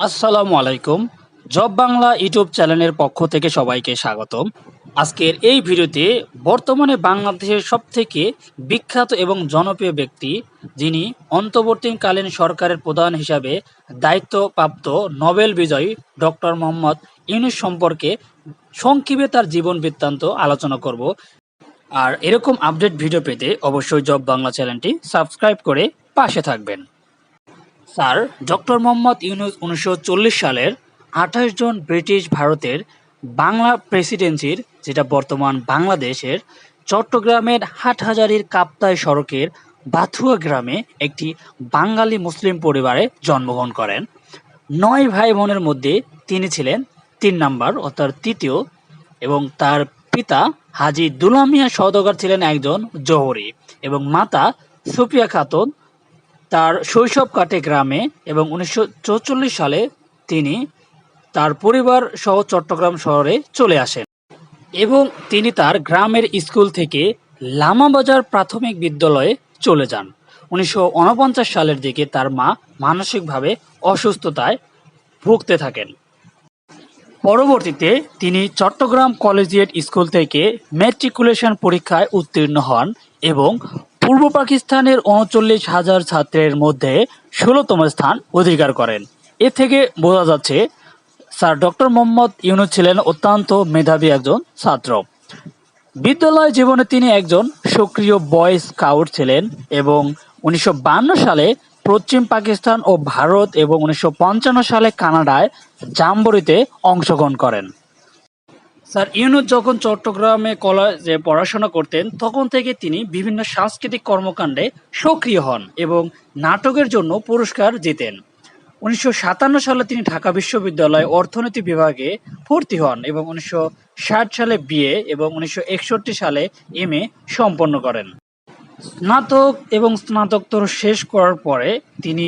আসসালামু আলাইকুম। Job Bangla YouTube চ্যানেলের পক্ষ থেকে সবাইকে স্বাগতম। আজকের এই ভিডিওতে বর্তমানে বাংলাদেশের সবথেকে বিখ্যাত এবং জনপ্রিয় ব্যক্তি, যিনি অন্তর্বর্তীকালীন সরকারের প্রধান হিসাবে দায়িত্বপ্রাপ্ত নোবেল বিজয়ী ডক্টর মোহাম্মদ ইউনূস সম্পর্কে সংক্ষেপে তার জীবন বৃত্তান্ত আলোচনা করব। আর এরকম আপডেট ভিডিও পেতে অবশ্যই জব বাংলা চ্যানেলটি সাবস্ক্রাইব করে পাশে থাকবেন। স্যার ডক্টর মোহাম্মদ ইউনূস 1940 সালের 28 জন ব্রিটিশ ভারতের বাংলা প্রেসিডেন্সির, যেটা বর্তমান বাংলাদেশের চট্টগ্রামের হাটহাজারীর কাপ্তাই সড়কের বাথুয়া গ্রামে একটি বাঙালি মুসলিম পরিবারে জন্মগ্রহণ করেন। 9 ভাই বোনের মধ্যে তিনি ছিলেন 3 নাম্বার অর্থাৎ তৃতীয়, এবং তার পিতা হাজী দুলা মিয়া সওদাগর ছিলেন একজন জহুরি এবং মাতা সুফিয়া খাতুন। তার শৈশব কাটে গ্রামে এবং 1944 সালে তিনি তার পরিবার সহ চট্টগ্রাম শহরে চলে আসেন এবং তিনি তার গ্রামের স্কুল থেকে লামাবাজার প্রাথমিক বিদ্যালয়ে চলে যান। 1949 সালের দিকে তার মা মানসিকভাবে অসুস্থতায় ভুগতে থাকেন। পরবর্তীতে তিনি চট্টগ্রাম কলেজিয়েট স্কুল থেকে ম্যাট্রিকুলেশন পরীক্ষায় উত্তীর্ণ হন এবং পূর্ব পাকিস্তানের 39,000 ছাত্রের মধ্যে 16তম স্থান অধিকার করেন। এ থেকে বোঝা যাচ্ছে স্যার ডক্টর মোহাম্মদ ইউনূস ছিলেন অত্যন্ত মেধাবী একজন ছাত্র। বিদ্যালয় জীবনে তিনি একজন সক্রিয় বয় স্কাউট ছিলেন এবং 1952 সালে পশ্চিম পাকিস্তান ও ভারত এবং 1955 সালে কানাডায় জাম্বরিতে অংশগ্রহণ করেন। স্যার ইউনূস যখন চট্টগ্রামে কলেজে পড়াশোনা করতেন, তখন থেকে তিনি বিভিন্ন সাংস্কৃতিক কর্মকাণ্ডে সক্রিয় হন এবং নাটকের জন্য পুরস্কার জিতেন। 1957 সালে তিনি ঢাকা বিশ্ববিদ্যালয়ে অর্থনীতি বিভাগে ভর্তি হন এবং 1960 সালে বিএ এবং 1961 সালে এমএ সম্পন্ন করেন। স্নাতক এবং স্নাতকোত্তর শেষ করার পরে তিনি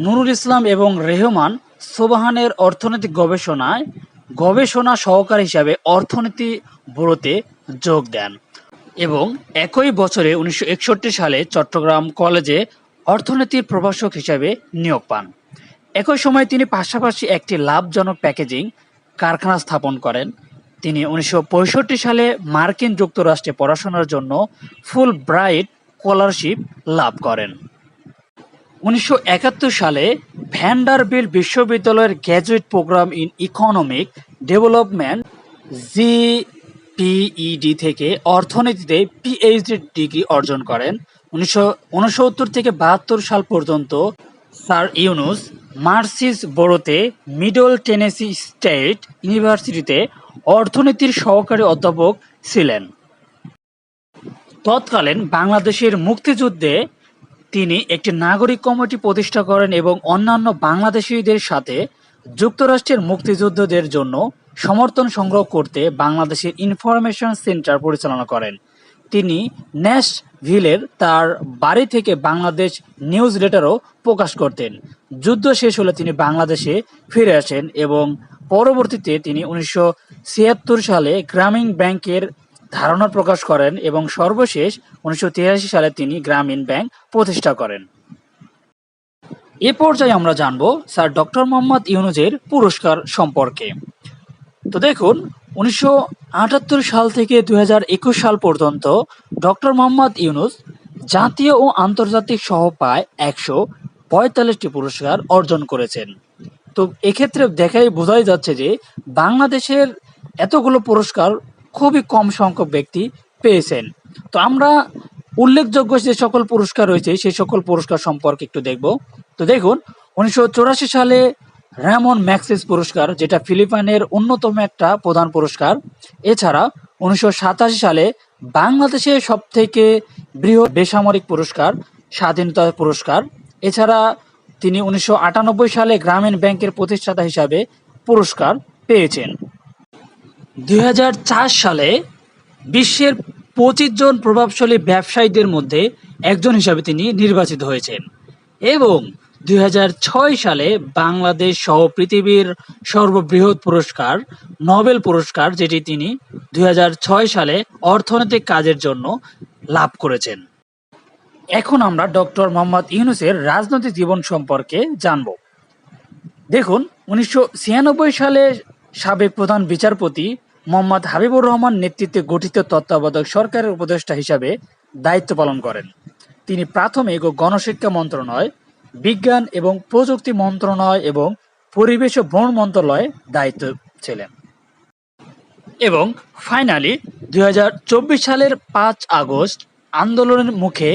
নুরুল ইসলাম এবং রেহমান সোবহানের অর্থনৈতিক গবেষণা সহকারী হিসাবে অর্থনীতি ব্যুরোতে যোগ দেন এবং একই বছরে 1961 সালে চট্টগ্রাম কলেজে অর্থনীতির প্রভাষক হিসাবে নিয়োগ পান। একই সময়ে তিনি পাশাপাশি একটি লাভজনক প্যাকেজিং কারখানা স্থাপন করেন। তিনি 1965 সালে মার্কিন যুক্তরাষ্ট্রে পড়াশোনার জন্য ফুল ব্রাইট স্কলারশিপ লাভ করেন। 1971 সালে ভ্যান্ডারবিল্ট বিশ্ববিদ্যালয়ের graduate program in economic development GPED থেকে অর্থনীতিতে পিএইচডি ডিগ্রি অর্জন করেন। 1969 থেকে 72 সাল পর্যন্ত স্যার ইউনূস মার্সিসবোরোতে মিডল টেনেসি স্টেট ইউনিভার্সিটিতে অর্থনীতির সহকারী অধ্যাপক ছিলেন। তৎকালীন বাংলাদেশের মুক্তিযুদ্ধে তিনি একটি নাগরিক কমিটি প্রতিষ্ঠা করেন এবং অন্যান্য বাংলাদেশিদের সাথে যুক্তরাষ্ট্রের মুক্তিযোদ্ধাদের জন্য সমর্থন সংগ্রহ করতে বাংলাদেশের ইনফরমেশন সেন্টার পরিচালনা করেন। তিনি ন্যাশভিলের তার বাড়ি থেকে বাংলাদেশ নিউজ লেটারও প্রকাশ করতেন। যুদ্ধ শেষ হলে তিনি বাংলাদেশে ফিরে আসেন এবং পরবর্তীতে তিনি 1976 সালে গ্রামীণ ব্যাংকের ধারণা প্রকাশ করেন এবং সর্বশেষ 1983 সালে তিনি গ্রামীণ ব্যাংক প্রতিষ্ঠা করেন। এ পর্যায়ে আমরা জানব স্যার ডক্টর মোহাম্মদ ইউনূসের পুরস্কার সম্পর্কে। তো দেখুন, 1978 সাল থেকে 2021 সাল পর্যন্ত ডক্টর মোহাম্মদ ইউনূস জাতীয় ও আন্তর্জাতিক সহ প্রায় 145টি পুরস্কার অর্জন করেছেন। তো এক্ষেত্রে বোঝাই যাচ্ছে যে বাংলাদেশের এতগুলো পুরস্কার খুবই কম সংখ্যক ব্যক্তি পেয়েছেন। তো আমরা উল্লেখযোগ্য যে সকল পুরস্কার রয়েছে সেই সকল পুরস্কার সম্পর্কে একটু দেখব। তো দেখুন, 1984 সালে র্যামন ম্যাগসেস পুরস্কার, যেটা ফিলিপাইনের অন্যতম একটা প্রধান পুরস্কার। এছাড়া 1987 সালে বাংলাদেশের সবথেকে বৃহৎ বেসামরিক পুরস্কার স্বাধীনতা পুরস্কার। এছাড়া তিনি 1998 সালে গ্রামীণ ব্যাংকের প্রতিষ্ঠাতা হিসাবে পুরস্কার পেয়েছেন। 2004 সালে বিশ্বের 25 জন প্রভাবশালী ব্যবসায়ীদের মধ্যে একজন হিসাবে তিনি নির্বাচিত হয়েছেন এবং 2006 সালে বাংলাদেশ সহ পৃথিবীর সর্ববৃহৎ পুরস্কার নোবেল পুরস্কার, যেটি তিনি 2006 সালে অর্থনৈতিক কাজের জন্য লাভ করেছেন। এখন আমরা ডক্টর মোহাম্মদ ইউনূসের রাজনৈতিক জীবন সম্পর্কে জানব। দেখুন, ১৯৯৬ সালে সাবেক প্রধান বিচারপতি মোহাম্মদ হাবিবুর রহমান নেতৃত্বে গঠিত তত্ত্বাবধায়ক সরকারের উপদেষ্টা হিসাবে দায়িত্ব পালন করেন। তিনি প্রাথমিক ও গণশিক্ষা মন্ত্রণালয়, বিজ্ঞান এবং প্রযুক্তি মন্ত্রণালয় এবং পরিবেশ ও বন মন্ত্রণালয়ে দায়িত্ব ছিলেন। এবং ফাইনালি ২০২৪ সালের ৫ আগস্ট আন্দোলনের মুখে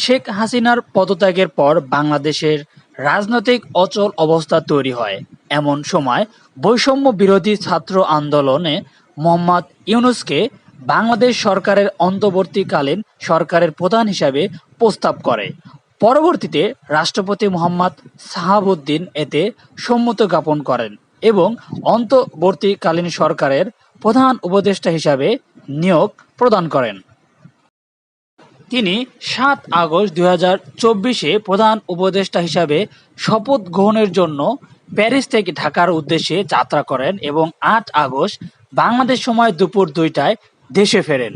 শেখ হাসিনার পদত্যাগের পর বাংলাদেশের রাজনৈতিক অচল অবস্থা তৈরি হয়। এমন সময় বৈষম্য বিরোধী ছাত্র আন্দোলনে মোহাম্মদ ইউনূসকে বাংলাদেশ সরকারের অন্তর্বর্তীকালীন সরকারের প্রধান হিসাবে প্রস্তাব করে। পরবর্তীতে রাষ্ট্রপতি মোহাম্মদ শাহাবুদ্দিন এতে সম্মতি জ্ঞাপন করেন এবং অন্তর্বর্তীকালীন সরকারের প্রধান উপদেষ্টা হিসাবে নিয়োগ প্রদান করেন। তিনি ৭ আগস্ট ২০২৪-এ প্রধান উপদেষ্টা হিসাবে শপথ গ্রহণের জন্য প্যারিস থেকে ঢাকার উদ্দেশ্যে যাত্রা করেন এবং ৮ আগস্ট বাংলাদেশ সময় দুপুর ২টায় দেশে ফেরেন।